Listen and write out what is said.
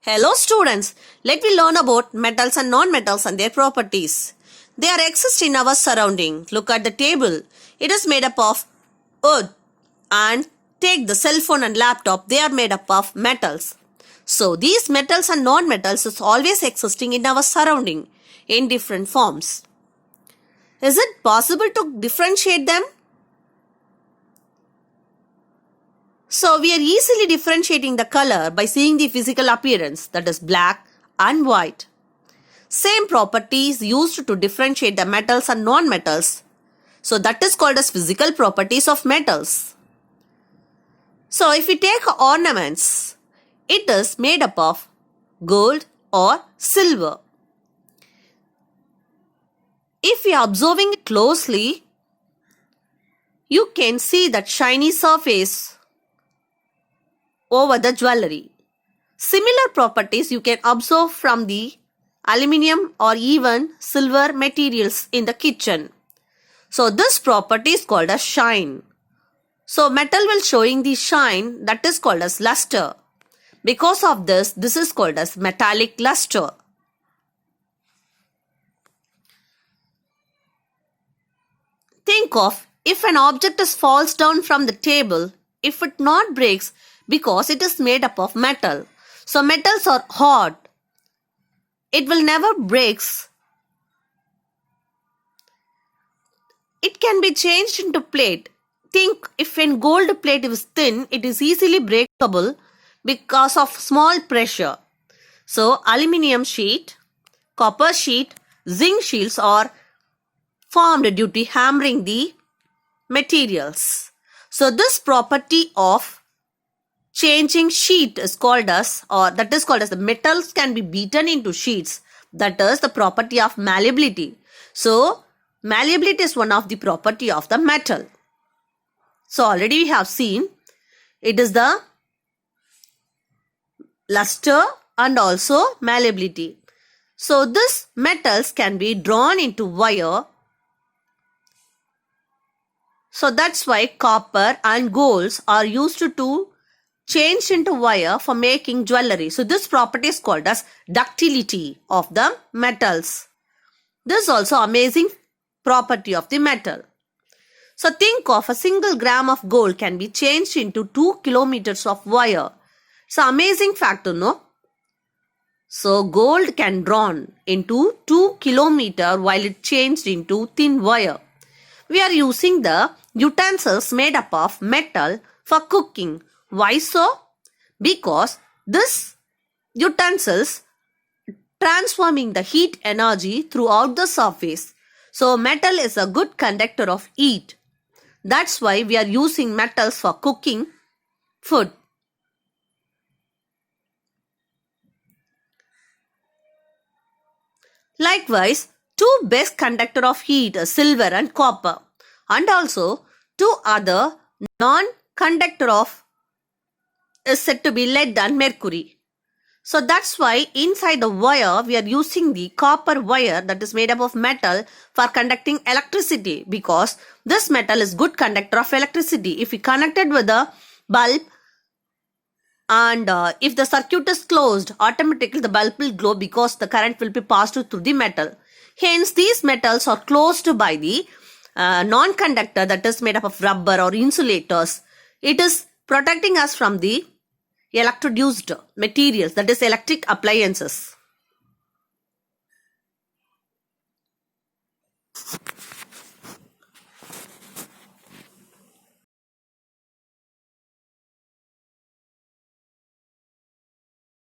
Hello students, let me learn about metals and non-metals and their properties. They are exist in our surrounding. Look at the table. It is made up of wood. And take the cell phone and laptop, they are made up of metals. So these metals and non-metals is always existing in our surrounding in different forms. Is it possible to differentiate them? So we are easily differentiating the color by seeing the physical appearance, that is black and white. Same properties used to differentiate the metals and non-metals. So that is called as physical properties of metals. So if we take ornaments, it is made up of gold or silver. If we are observing it closely, you can see that shiny surface over the jewelry. Similar properties you can observe from the aluminium or even silver materials in the kitchen. So this property is called as shine. So metal will showing the shine, that is called as luster. Because of this is called as metallic luster. Think of if an object falls down from the table, if it not breaks because it is made up of metal. So metals are hard. It will never breaks. It can be changed into plate. Think if a gold plate is thin, it is easily breakable because of small pressure. So aluminium sheet, copper sheet, zinc shields are formed due to hammering the materials. So this property of changing sheet is called as, or that is called as, the metals can be beaten into sheets. That is the property of malleability. So malleability is one of the property of the metal. So already we have seen it is the luster and also malleability. So this metals can be drawn into wire. So that's why copper and golds are used to change into wire for making jewelry. So this property is called as ductility of the metals. This is also amazing property of the metal. So think of a single gram of gold can be changed into 2 kilometers of wire. It's an amazing fact to know. So gold can drawn into 2 kilometers while it changed into thin wire. We are using the utensils made up of metal for cooking. Why so? Because this utensils transforming the heat energy throughout the surface. So metal is a good conductor of heat. That's why we are using metals for cooking food. Likewise, two best conductor of heat are silver and copper, and also two other non-conductor of is said to be lead and mercury. So that's why inside the wire we are using the copper wire that is made up of metal for conducting electricity, because this metal is good conductor of electricity. If we connected with the bulb and if the circuit is closed, automatically the bulb will glow because the current will be passed through the metal. Hence these metals are closed by the non-conductor that is made up of rubber or insulators. It is protecting us from the electroduced materials, that is electric appliances.